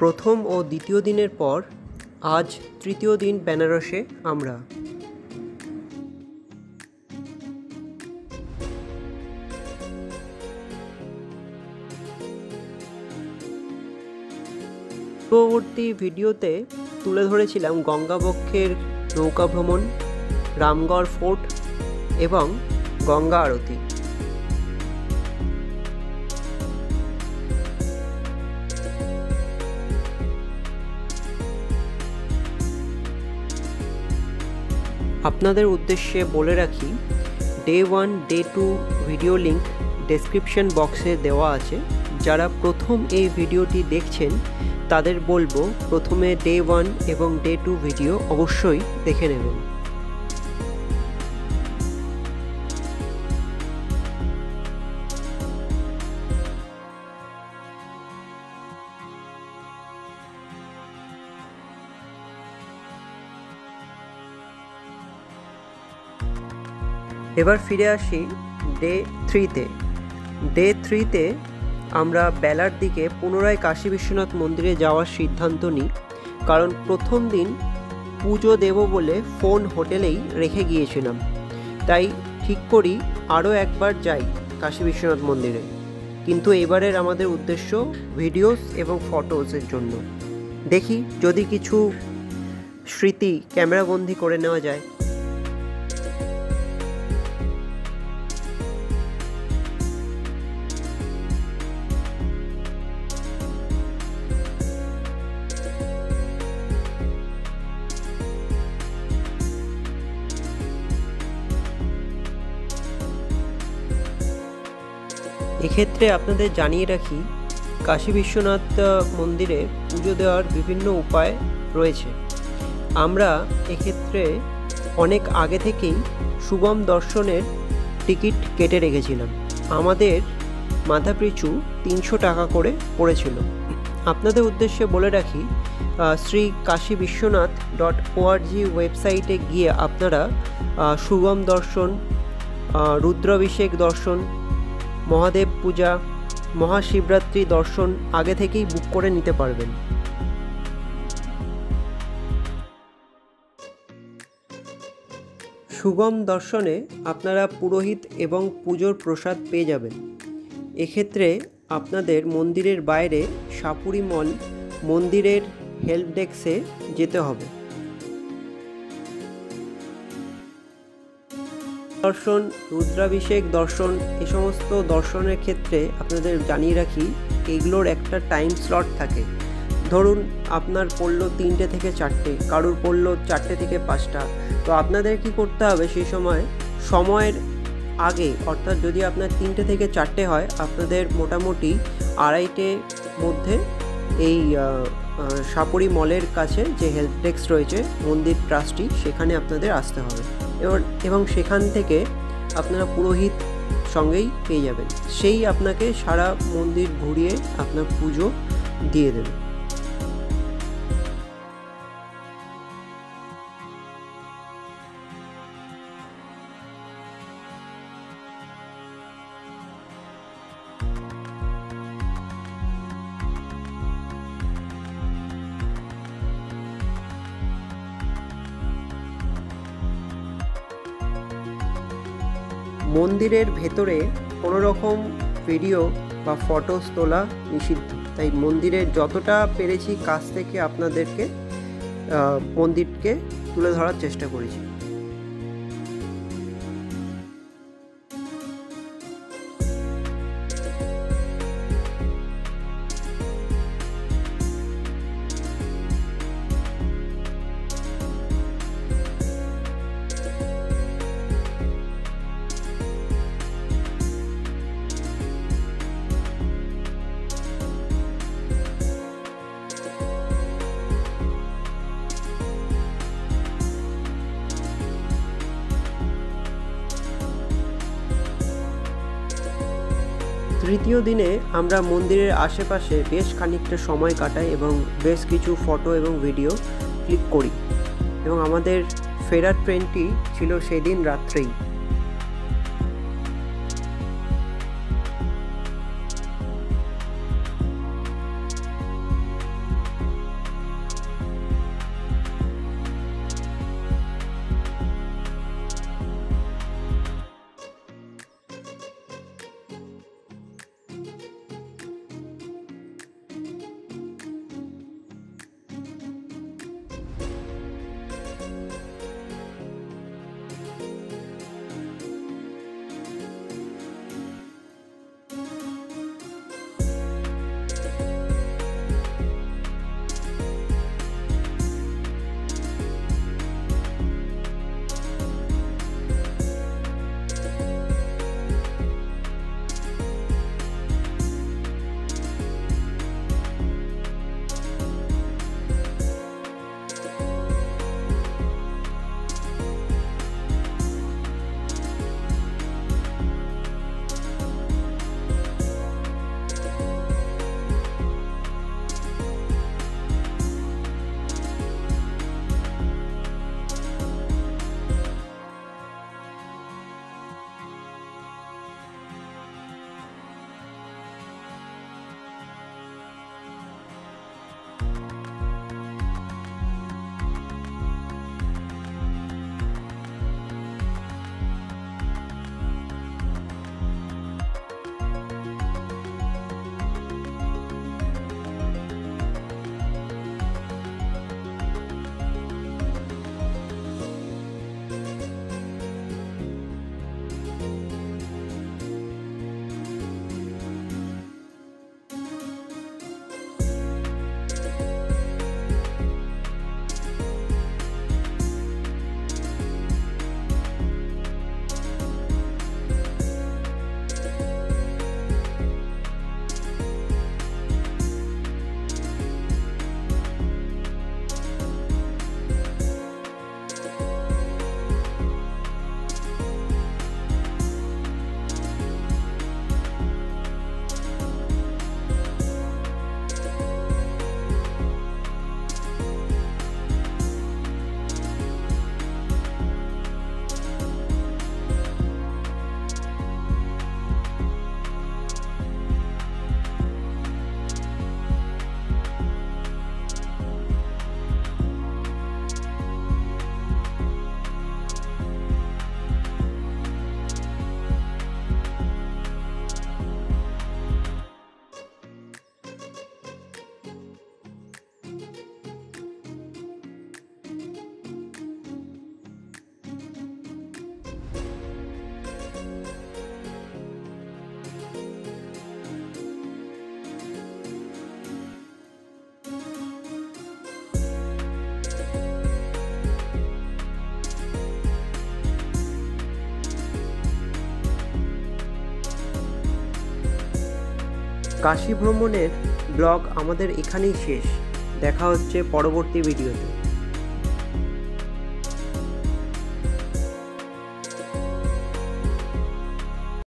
প্রথম ও দ্বিতীয় দিনের পর আজ তৃতীয় দিন বেনারসে আমরা। পূর্ববর্তী ভিডিওতে তুলে ধরেছিলাম গঙ্গাবক্ষের নৌকা ভ্রমণ, রামগড় ফোর্ট এবং গঙ্গা আরতি। আপনাদের উদ্দেশ্যে বলে রাখি, day 1 day 2 video link description বক্সে দেওয়া আছে। যারা প্রথম এই ভিডিওটি দেখছেন তাদের বলবো প্রথমে ডে 1 এবং ডে 2 ভিডিও অবশ্যই দেখে নেবেন। এবার ফিরে আসি ডে 3-তে। ডে 3-তে আমরা বেলার দিকে পুনরায় কাশী বিশ্বনাথ মন্দিরে যাওয়ার সিদ্ধান্ত নিই, কারণ প্রথম দিন পুজো দেব বলে ফোন হোটেলেই রেখে গিয়েছিলাম। তাই ঠিক করি আরও একবার যাই কাশী বিশ্বনাথ মন্দিরে, কিন্তু এবারের আমাদের উদ্দেশ্য ভিডিওস এবং ফটোসের জন্য। দেখি যদি কিছু স্মৃতি ক্যামেরাবন্দি করে নেওয়া যায়। এক্ষেত্রে আপনাদের জানিয়ে রাখি, কাশী বিশ্বনাথ মন্দিরে পুজো দেওয়ার বিভিন্ন উপায় রয়েছে। আমরা এক্ষেত্রে অনেক আগে থেকেই শুভম দর্শনের টিকিট কেটে রেখেছিলাম। আমাদের মাথাপিছু 300 টাকা করে পড়েছিল। আপনাদের উদ্দেশ্যে বলে রাখি, শ্রী কাশী বিশ্বনাথ.org ওয়েবসাইটে গিয়ে আপনারা শুভম দর্শন, রুদ্রাভিষেক দর্শন, মহাদেব পূজা, মহাশিবরাত্রি দর্শন আগে থেকেই বুক করে নিতে পারবেন। শুভম দর্শনে আপনারা পুরোহিত এবং পুজোর প্রসাদ পেয়ে যাবেন। এক্ষেত্রে আপনাদের মন্দিরের বাইরে সাপুরি মল মন্দিরের হেল্প ডেস্কে যেতে হবে। দর্শন, রুদ্রাভিষেক দর্শন, এই সমস্ত দর্শনের ক্ষেত্রে আপনাদের জানিয়ে রাখি, এগুলোর একটা টাইম স্লট থাকে। ধরুন আপনার পড়লো 3টে থেকে 4টে, কারুর পড়লো 4টে থেকে 5টা। তো আপনাদের কি করতে হবে, সেই সময়ের আগে, অর্থাৎ যদি আপনার 3টে থেকে 4টে হয়, আপনাদের মোটামুটি 2:30 মধ্যে এই সাপুরি মলের কাছে যে হেল্প ডেস্ক রয়েছে মন্দির ট্রাস্টি, সেখানে আপনাদের আসতে হবে। এবং সেখান থেকে আপনারা পুরোহিত সঙ্গেই পেয়ে যাবেন। সেই আপনাকে সারা মন্দির ঘুরিয়ে আপনার পুজো দিয়ে দেবে। মন্দিরের ভেতরে কোনো রকম ভিডিও বা ফটোস তোলা নিষিদ্ধ, তাই মন্দিরের যতটা পেরেছি কাছ থেকে আপনাদেরকে মন্দিরকে তুলে ধরার চেষ্টা করেছি। তৃতীয় দিনে আমরা মন্দিরের আশেপাশে বেশ খানিকটা সময় কাটাই এবং বেশ কিছু ফটো এবং ভিডিও ক্লিক করি, এবং আমাদের ফেরার ট্রেনটি ছিল সেদিন রাত্রেই। কাশী ভ্রমণের ব্লগ আমাদের এখানেই শেষ। দেখা হচ্ছে পরবর্তী ভিডিওতে।